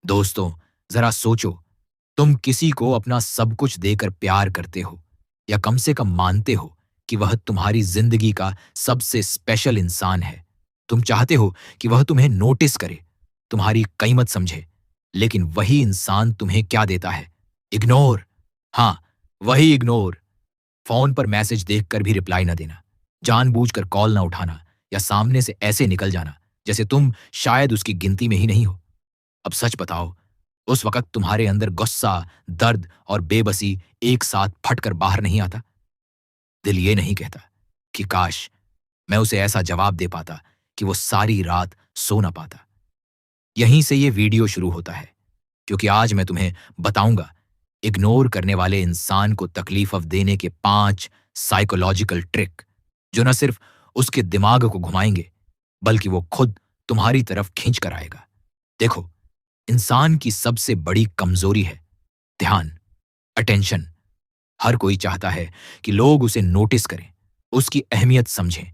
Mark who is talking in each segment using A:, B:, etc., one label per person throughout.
A: दोस्तों, जरा सोचो, तुम किसी को अपना सब कुछ देकर प्यार करते हो या कम से कम मानते हो कि वह तुम्हारी जिंदगी का सबसे स्पेशल इंसान है। तुम चाहते हो कि वह तुम्हें नोटिस करे, तुम्हारी कीमत समझे, लेकिन वही इंसान तुम्हें क्या देता है? इग्नोर। हाँ, वही इग्नोर। फोन पर मैसेज देखकर भी रिप्लाई न देना, जानबूझकर कॉल न उठाना या सामने से ऐसे निकल जाना जैसे तुम शायद उसकी गिनती में ही नहीं हो। अब सच बताओ, उस वक़्त तुम्हारे अंदर गुस्सा, दर्द और बेबसी एक साथ फटकर बाहर नहीं आता? दिल ये नहीं कहता कि काश मैं उसे ऐसा जवाब दे पाता कि वो सारी रात सो ना पाता। यहीं से ये वीडियो शुरू होता है, क्योंकि आज मैं तुम्हें बताऊंगा इग्नोर करने वाले इंसान को तकलीफ देने के 5 साइकोलॉजिकल ट्रिक, जो न सिर्फ उसके दिमाग को घुमाएंगे, बल्कि वो खुद तुम्हारी तरफ खींच कर आएगा। देखो, इंसान की सबसे बड़ी कमजोरी है ध्यान, अटेंशन। हर कोई चाहता है कि लोग उसे नोटिस करें, उसकी अहमियत समझें,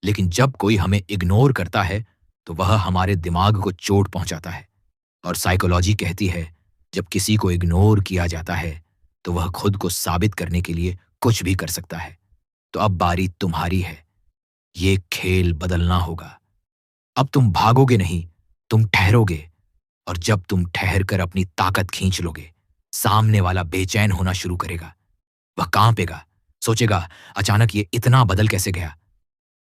A: लेकिन जब कोई हमें इग्नोर करता है तो वह हमारे दिमाग को चोट पहुंचाता है। और साइकोलॉजी कहती है, जब किसी को इग्नोर किया जाता है तो वह खुद को साबित करने के लिए कुछ भी कर सकता है। तो अब बारी तुम्हारी है, ये खेल बदलना होगा। अब तुम भागोगे नहीं, तुम ठहरोगे। और जब तुम ठहर कर अपनी ताकत खींच लोगे, सामने वाला बेचैन होना शुरू करेगा। वह कांपेगा, सोचेगा अचानक ये इतना बदल कैसे गया।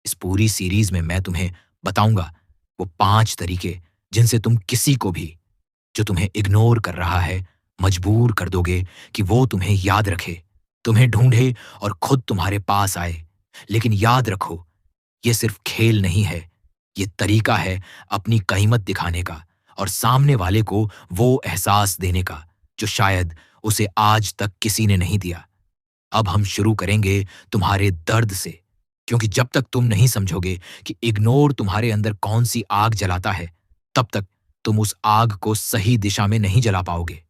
A: इस पूरी सीरीज में मैं तुम्हें बताऊंगा वो 5 तरीके जिनसे तुम किसी को भी जो तुम्हें इग्नोर कर रहा है मजबूर कर दोगे कि वो तुम्हें याद रखे, तुम्हें ढूंढे और खुद तुम्हारे पास आए। लेकिन याद रखो, ये सिर्फ खेल नहीं है, ये तरीका है अपनी कीमत दिखाने का और सामने वाले को वो एहसास देने का जो शायद उसे आज तक किसी ने नहीं दिया। अब हम शुरू करेंगे तुम्हारे दर्द से, क्योंकि जब तक तुम नहीं समझोगे कि इग्नोर तुम्हारे अंदर कौन सी आग जलाता है, तब तक तुम उस आग को सही दिशा में नहीं जला पाओगे।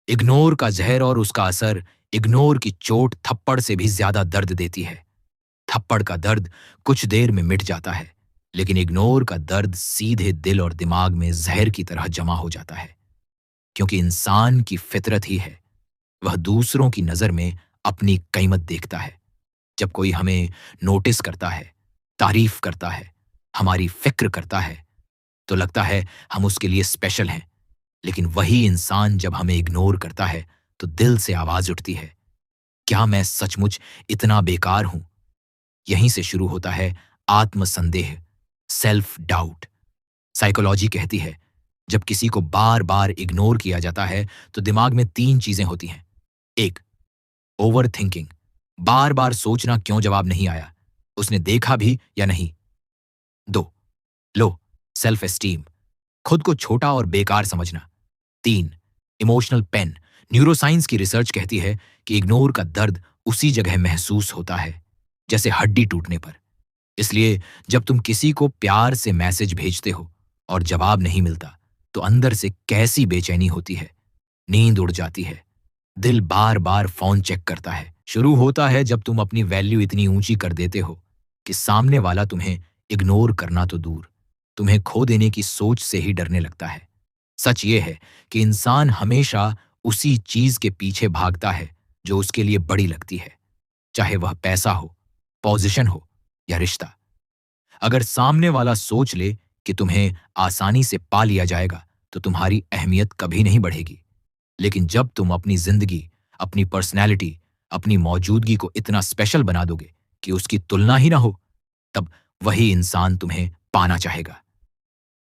A: इग्नोर का जहर और उसका असर, इग्नोर की चोट थप्पड़ से भी ज्यादा दर्द देती है। थप्पड़ का दर्द कुछ देर में मिट जाता है, लेकिन इग्नोर का दर्द सीधे दिल और दिमाग में जहर की तरह जमा हो जाता है। क्योंकि इंसान की फितरत ही है, वह दूसरों की नजर में अपनी कीमत देखता है। जब कोई हमें नोटिस करता है, तारीफ करता है, हमारी फिक्र करता है, तो लगता है हम उसके लिए स्पेशल हैं। लेकिन वही इंसान जब हमें इग्नोर करता है तो दिल से आवाज उठती है, क्या मैं सचमुच इतना बेकार हूं? यहीं से शुरू होता है आत्मसंदेह, सेल्फ डाउट। साइकोलॉजी कहती है, जब किसी को बार बार इग्नोर किया जाता है तो दिमाग में 3 चीजें होती हैं। 1, ओवर थिंकिंग, बार बार सोचना क्यों जवाब नहीं आया, उसने देखा भी या नहीं। 2, लो सेल्फ एस्टीम, खुद को छोटा और बेकार समझना। 3, इमोशनल पेन, न्यूरोसाइंस की रिसर्च कहती है कि इग्नोर का दर्द उसी जगह महसूस होता है जैसे हड्डी टूटने पर। इसलिए जब तुम किसी को प्यार से मैसेज भेजते हो और जवाब नहीं मिलता, तो अंदर से कैसी बेचैनी होती है, नींद उड़ जाती है, दिल बार बार फोन चेक करता है। शुरू होता है जब तुम अपनी वैल्यू इतनी ऊंची कर देते हो कि सामने वाला तुम्हें इग्नोर करना तो दूर, तुम्हें खो देने की सोच से ही डरने लगता है। सच ये है कि इंसान हमेशा उसी चीज के पीछे भागता है जो उसके लिए बड़ी लगती है, चाहे वह पैसा हो, पोजीशन हो या रिश्ता। अगर सामने वाला सोच ले कि तुम्हें आसानी से पा लिया जाएगा, तो तुम्हारी अहमियत कभी नहीं बढ़ेगी। लेकिन जब तुम अपनी जिंदगी, अपनी पर्सनैलिटी, अपनी मौजूदगी को इतना स्पेशल बना दोगे कि उसकी तुलना ही ना हो, तब वही इंसान तुम्हें पाना चाहेगा।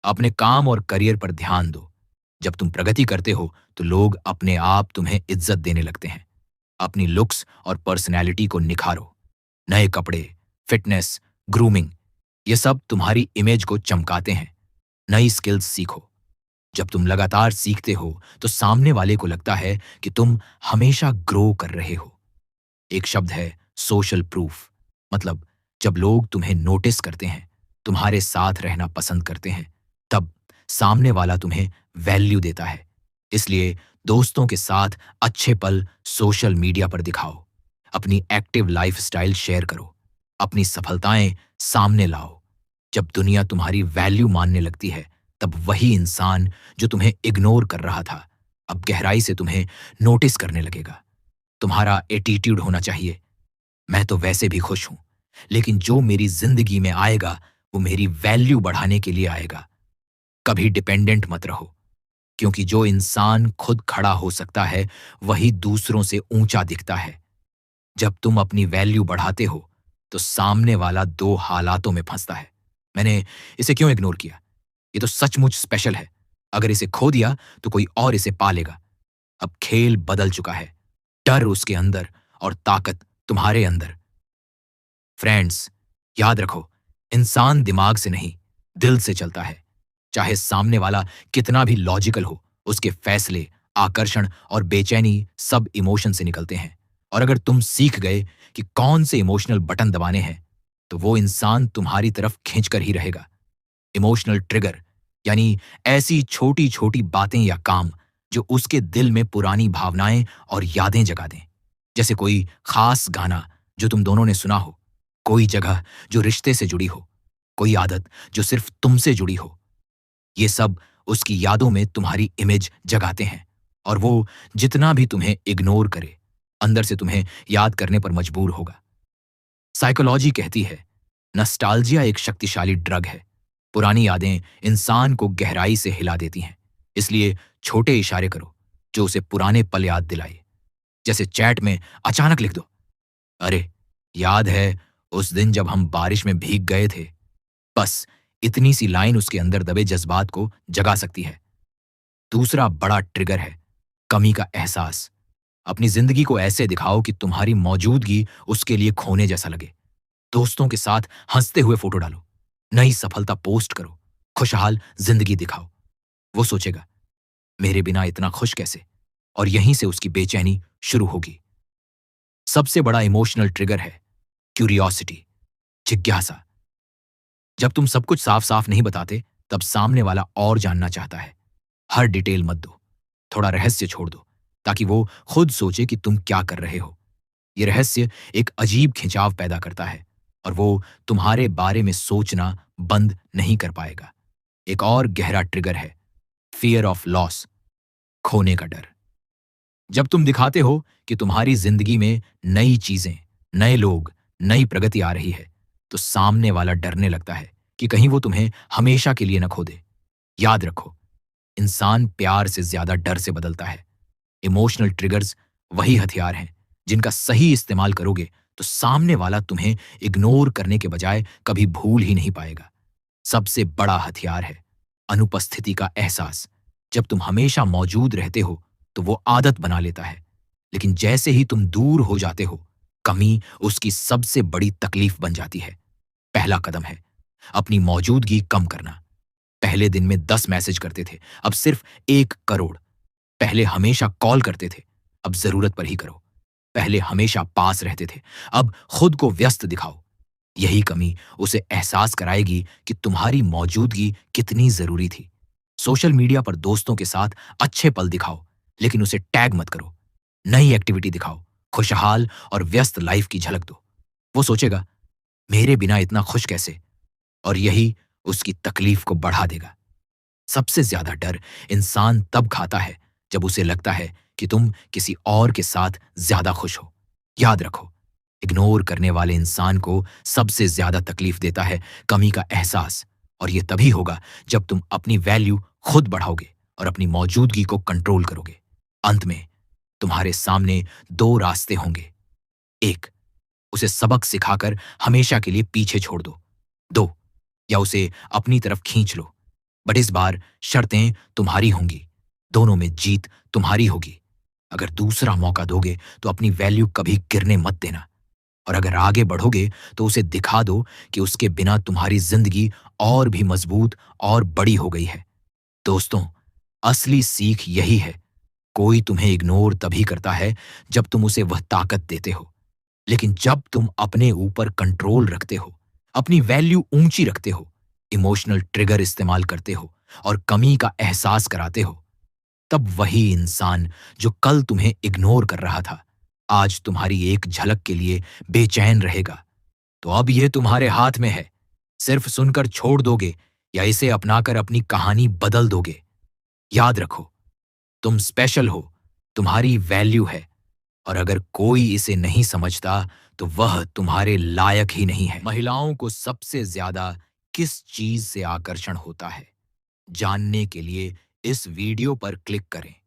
A: अपने काम और करियर पर ध्यान दो। जब तुम प्रगति करते हो तो लोग अपने आप तुम्हें इज्जत देने लगते हैं। अपनी लुक्स और पर्सनैलिटी को निखारो। नए कपड़े, फिटनेस, ग्रूमिंग, ये सब तुम्हारी इमेज को चमकाते हैं। नई स्किल्स सीखो। जब तुम लगातार सीखते हो तो सामने वाले को लगता है कि तुम हमेशा ग्रो कर रहे हो। एक शब्द है सोशल प्रूफ, मतलब जब लोग तुम्हें नोटिस करते हैं, तुम्हारे साथ रहना पसंद करते हैं, तब सामने वाला तुम्हें वैल्यू देता है। इसलिए दोस्तों के साथ अच्छे पल सोशल मीडिया पर दिखाओ। अपनी एक्टिव लाइफस्टाइल शेयर करो। अपनी सफलताएं सामने लाओ। जब दुनिया तुम्हारी वैल्यू मानने लगती है, तब वही इंसान जो तुम्हें इग्नोर कर रहा था, अब गहराई से तुम्हें नोटिस करने लगेगा। तुम्हारा एटीट्यूड होना चाहिए, मैं तो वैसे भी खुश हूं, लेकिन जो मेरी जिंदगी में आएगा वो मेरी वैल्यू बढ़ाने के लिए आएगा। कभी डिपेंडेंट मत रहो, क्योंकि जो इंसान खुद खड़ा हो सकता है वही दूसरों से ऊंचा दिखता है। जब तुम अपनी वैल्यू बढ़ाते हो तो सामने वाला दो हालातों में फंसता है। मैंने इसे क्यों इग्नोर किया, ये तो सचमुच स्पेशल है, अगर इसे खो दिया तो कोई और इसे पा लेगा। अब खेल बदल चुका है, डर उसके अंदर और ताकत तुम्हारे अंदर। फ्रेंड्स, याद रखो, इंसान दिमाग से नहीं, दिल से चलता है। चाहे सामने वाला कितना भी लॉजिकल हो, उसके फैसले, आकर्षण और बेचैनी सब इमोशन से निकलते हैं। और अगर तुम सीख गए कि कौन से इमोशनल बटन दबाने हैं, तो वो इंसान तुम्हारी तरफ खींचकर ही रहेगा। इमोशनल ट्रिगर यानी ऐसी छोटी छोटी बातें या काम जो उसके दिल में पुरानी भावनाएं और यादें जगा दें। जैसे कोई खास गाना जो तुम दोनों ने सुना हो, कोई जगह जो रिश्ते से जुड़ी हो, कोई आदत जो सिर्फ तुमसे जुड़ी हो। ये सब उसकी यादों में तुम्हारी इमेज जगाते हैं, और वो जितना भी तुम्हें इग्नोर करे, अंदर से तुम्हें याद करने पर मजबूर होगा। साइकोलॉजी कहती है, नस्टाल्जिया एक शक्तिशाली ड्रग है। पुरानी यादें इंसान को गहराई से हिला देती हैं। इसलिए छोटे इशारे करो जो उसे पुराने पल याद दिलाए। जैसे चैट में अचानक लिख दो, अरे याद है उस दिन जब हम बारिश में भीग गए थे। बस इतनी सी लाइन उसके अंदर दबे जज्बात को जगा सकती है। दूसरा बड़ा ट्रिगर है कमी का एहसास। अपनी जिंदगी को ऐसे दिखाओ कि तुम्हारी मौजूदगी उसके लिए खोने जैसा लगे। दोस्तों के साथ हंसते हुए फोटो डालो, नई सफलता पोस्ट करो, खुशहाल जिंदगी दिखाओ। वो सोचेगा, मेरे बिना इतना खुश कैसे, और यहीं से उसकी बेचैनी शुरू होगी। सबसे बड़ा इमोशनल ट्रिगर है क्यूरियोसिटी, जिज्ञासा। जब तुम सब कुछ साफ साफ नहीं बताते, तब सामने वाला और जानना चाहता है। हर डिटेल मत दो, थोड़ा रहस्य छोड़ दो, ताकि वो खुद सोचे कि तुम क्या कर रहे हो। ये रहस्य एक अजीब खिंचाव पैदा करता है, और वो तुम्हारे बारे में सोचना बंद नहीं कर पाएगा। एक और गहरा ट्रिगर है फियर ऑफ लॉस, खोने का डर। जब तुम दिखाते हो कि तुम्हारी जिंदगी में नई चीजें, नए लोग, नई प्रगति आ रही है, तो सामने वाला डरने लगता है कि कहीं वो तुम्हें हमेशा के लिए न खो दे। याद रखो, इंसान प्यार से ज्यादा डर से बदलता है। इमोशनल ट्रिगर्स वही हथियार हैं जिनका सही इस्तेमाल करोगे तो सामने वाला तुम्हें इग्नोर करने के बजाय कभी भूल ही नहीं पाएगा। सबसे बड़ा हथियार है अनुपस्थिति का एहसास। जब तुम हमेशा मौजूद रहते हो तो वो आदत बना लेता है, लेकिन जैसे ही तुम दूर हो जाते हो, कमी उसकी सबसे बड़ी तकलीफ बन जाती है। पहला कदम है अपनी मौजूदगी कम करना। पहले दिन में 10 मैसेज करते थे, अब सिर्फ 1 करोड़। पहले हमेशा कॉल करते थे, अब जरूरत पर ही करो। पहले हमेशा पास रहते थे, अब खुद को व्यस्त दिखाओ। यही कमी उसे एहसास कराएगी कि तुम्हारी मौजूदगी कितनी जरूरी थी। सोशल मीडिया पर दोस्तों के साथ अच्छे पल दिखाओ, लेकिन उसे टैग मत करो। नई एक्टिविटी दिखाओ, खुशहाल और व्यस्त लाइफ की झलक दो। वो सोचेगा, मेरे बिना इतना खुश कैसे, और यही उसकी तकलीफ को बढ़ा देगा। सबसे ज्यादा डर इंसान तब खाता है जब उसे लगता है कि तुम किसी और के साथ ज्यादा खुश हो। याद रखो, इग्नोर करने वाले इंसान को सबसे ज्यादा तकलीफ देता है कमी का एहसास, और यह तभी होगा जब तुम अपनी वैल्यू खुद बढ़ाओगे और अपनी मौजूदगी को कंट्रोल करोगे। अंत में तुम्हारे सामने 2 रास्ते होंगे। एक, उसे सबक सिखाकर हमेशा के लिए पीछे छोड़ दो। 2, या उसे अपनी तरफ खींच लो, बट इस बार शर्तें तुम्हारी होंगी। दोनों में जीत तुम्हारी होगी। अगर दूसरा मौका दोगे तो अपनी वैल्यू कभी गिरने मत देना, और अगर आगे बढ़ोगे तो उसे दिखा दो कि उसके बिना तुम्हारी जिंदगी और भी मजबूत और बड़ी हो गई है। दोस्तों, असली सीख यही है, कोई तुम्हें इग्नोर तभी करता है जब तुम उसे वह ताकत देते हो, लेकिन जब तुम अपने ऊपर कंट्रोल रखते हो, अपनी वैल्यू ऊंची रखते हो, इमोशनल ट्रिगर इस्तेमाल करते हो और कमी का एहसास कराते हो, तब वही इंसान जो कल तुम्हें इग्नोर कर रहा था, आज तुम्हारी एक झलक के लिए बेचैन रहेगा। तो अब यह तुम्हारे हाथ में है। सिर्फ सुनकर छोड़ दोगे या इसे अपनाकर अपनी कहानी बदल दोगे? याद रखो, तुम स्पेशल हो, तुम्हारी वैल्यू है, और अगर कोई इसे नहीं समझता, तो वह तुम्हारे लायक ही नहीं है। महिलाओं को सबसे ज्यादा किस चीज से आकर्षण होता है? जानने के लिए इस वीडियो पर क्लिक करें।